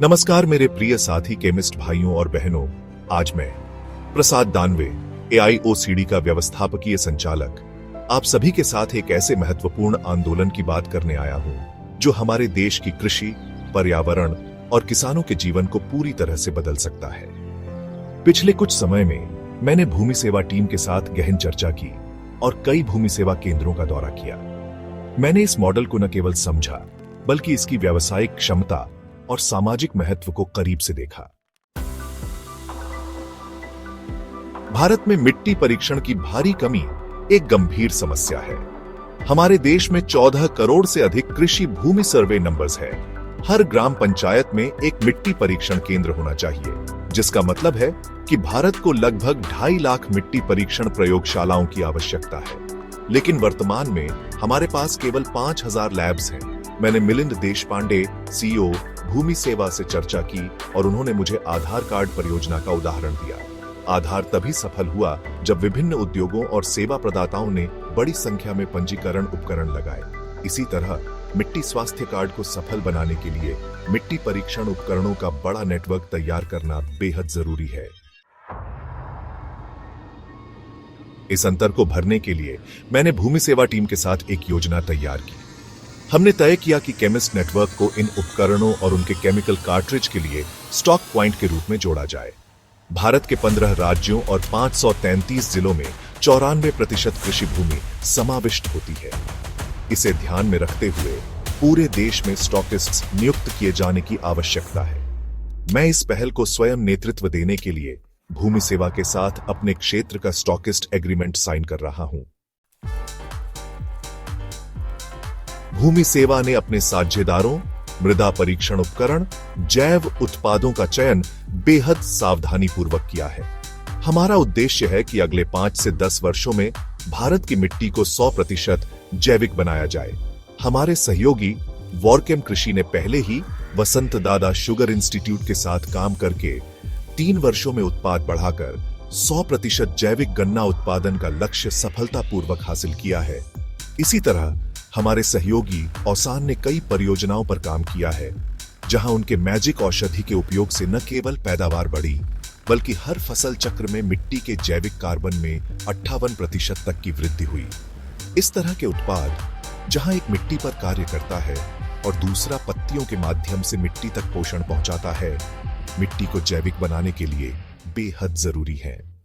नमस्कार मेरे प्रिय साथी केमिस्ट भाइयों और बहनों। आज मैं प्रसाद दानवे, AIOCD का व्यवस्थापकीय संचालक, आप सभी के साथ एक ऐसे महत्वपूर्ण आंदोलन की बात करने आया हूं जो हमारे देश की कृषि, पर्यावरण और किसानों के जीवन को पूरी तरह से बदल सकता है। पिछले कुछ समय में मैंने भूमि सेवा टीम के साथ गहन चर्चा की और कई भूमि सेवा केंद्रों का दौरा किया। मैंने इस मॉडल को न केवल समझा बल्कि इसकी व्यावसायिक क्षमता और सामाजिक महत्व को करीब से देखा। भारत में मिट्टी परीक्षण की भारी कमी एक गंभीर समस्या है। हमारे देश में 14 करोड़ से अधिक कृषि भूमि सर्वे नंबर्स है। हर ग्राम पंचायत में एक मिट्टी परीक्षण केंद्र होना चाहिए, जिसका मतलब है कि भारत को लगभग 2.5 लाख मिट्टी परीक्षण प्रयोगशालाओं की आवश्यकता है। लेकिन वर्तमान में हमारे पास केवल 5000 लैब्स हैं। मैंने मिलिंद देशपांडे, CEO भूमि सेवा से चर्चा की और उन्होंने मुझे आधार कार्ड परियोजना का उदाहरण दिया। आधार तभी सफल हुआ जब विभिन्न उद्योगों और सेवा प्रदाताओं ने बड़ी संख्या में पंजीकरण उपकरण लगाए। इसी तरह मिट्टी स्वास्थ्य कार्ड को सफल बनाने के लिए मिट्टी परीक्षण उपकरणों का बड़ा नेटवर्क तैयार करना बेहद जरूरी है। इस अंतर को भरने के लिए मैंने भूमि सेवा टीम के साथ एक योजना तैयार की। हमने तय किया कि केमिस्ट नेटवर्क को इन उपकरणों और उनके केमिकल कार्ट्रिज के लिए स्टॉक पॉइंट के रूप में जोड़ा जाए। भारत के 15 राज्यों और 533 जिलों में 94% कृषि भूमि समाविष्ट होती है। इसे ध्यान में रखते हुए पूरे देश में स्टॉकिस्ट्स नियुक्त किए जाने की आवश्यकता है। मैं इस पहल को स्वयं नेतृत्व देने के लिए भूमि सेवा के साथ अपने क्षेत्र का स्टॉकिस्ट एग्रीमेंट साइन कर रहा हूं। भूमि सेवा ने अपने साझेदारों, मृदा परीक्षण उपकरण, जैव उत्पादों का चयन बेहद सावधानी पूर्वक किया है। हमारा उद्देश्य है कि अगले 5 से 10 वर्षों में भारत की मिट्टी को 100% जैविक बनाया जाए। हमारे सहयोगी वॉरकेम कृषि ने पहले ही वसंत दादा शुगर इंस्टीट्यूट के साथ काम करके 3 वर्षों में उत्पाद बढ़ाकर 100% जैविक गन्ना उत्पादन का लक्ष्य सफलतापूर्वक हासिल किया है। इसी तरह हमारे सहयोगी औसान ने कई परियोजनाओं पर काम किया है, जहां उनके मैजिक औषधि के उपयोग से न केवल पैदावार बढ़ी, बल्कि हर फसल चक्र में मिट्टी के जैविक कार्बन में 58% तक की वृद्धि हुई। इस तरह के उत्पाद जहां एक मिट्टी पर कार्य करता है और दूसरा पत्तियों के माध्यम से मिट्टी तक पोषण पहुंचाता है, मिट्टी को जैविक बनाने के लिए बेहद जरूरी है।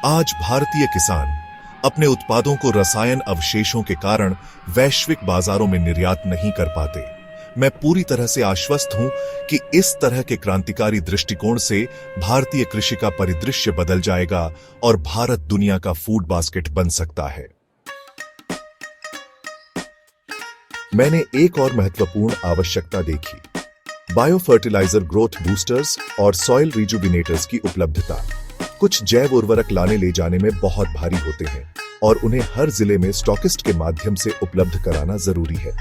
आज भारतीय किसान अपने उत्पादों को रसायन अवशेषों के कारण वैश्विक बाजारों में निर्यात नहीं कर पाते। मैं पूरी तरह से आश्वस्त हूं कि इस तरह के क्रांतिकारी दृष्टिकोण से भारतीय कृषि का परिदृश्य बदल जाएगा और भारत दुनिया का फूड बास्केट बन सकता है। मैंने एक और महत्वपूर्ण आवश्यकता देखी, बायो फर्टिलाइजर ग्रोथ बूस्टर्स और सॉइल रिजुविनेटर्स की उपलब्धता। कुछ जैव उर्वरक लाने ले जाने में बहुत भारी होते हैं और उन्हें हर जिले में स्टॉकिस्ट के माध्यम से उपलब्ध कराना जरूरी है।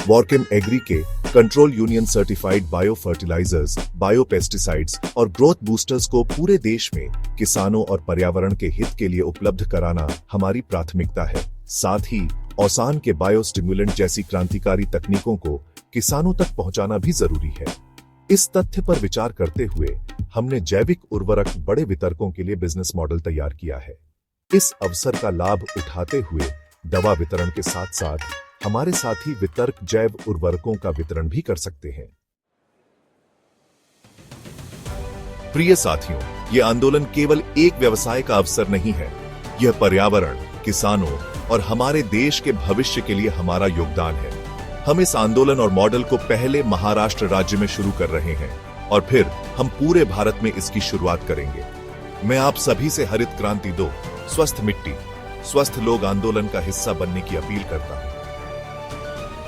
वॉरकेम एग्री के Control Union certified bio fertilisers, bio pesticides और ग्रोथ बूस्टर्स को पूरे देश में किसानों और पर्यावरण के हित के लिए उपलब्ध कराना हमारी प्राथमिकता है। साथ ही औसान के बायो स्टिमुलेंट जैसी क्रांतिकारी तकनीकों को किसानों तक पहुंचाना भी जरूरी है। इस तथ्य पर विचार करते हुए हमने जैविक उर्वरक बड़े वितरकों के लिए बिजनेस मॉडल तैयार किया है। इस अवसर का लाभ उठाते हुए दवा वितरण के साथ साथ हमारे साथी वितरक जैव उर्वरकों का वितरण भी कर सकते हैं। प्रिय साथियों, यह आंदोलन केवल एक व्यवसाय का अवसर नहीं है। यह पर्यावरण, किसानों और हमारे देश के भविष्य के लिए हमारा योगदान है। हम इस आंदोलन और मॉडल को पहले महाराष्ट्र राज्य में शुरू कर रहे हैं और फिर हम पूरे भारत में इसकी शुरुआत करेंगे। मैं आप सभी से हरित क्रांति दो, स्वस्थ मिट्टी, स्वस्थ लोग आंदोलन का हिस्सा बनने की अपील करता हूं।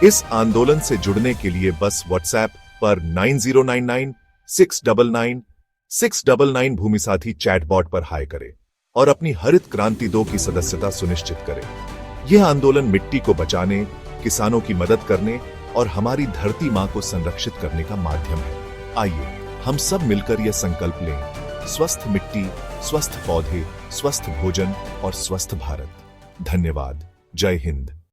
इस आंदोलन से जुड़ने के लिए बस व्हाट्सएप पर 9099699699 भूमि साथी चैटबॉट पर हाय करें और अपनी हरित क्रांति 2 की सदस्यता सुनिश्चित करें। यह आंदोलन मिट्टी को बचाने, किसानों की मदद करने और हमारी धरती मां को संरक्षित करने का माध्यम है। आइए हम सब मिलकर यह संकल्प लें, स्वस्थ मिट्टी, स्वस्थ पौधे, स्वस्थ भोजन और स्वस्थ भारत। धन्यवाद। जय हिंद।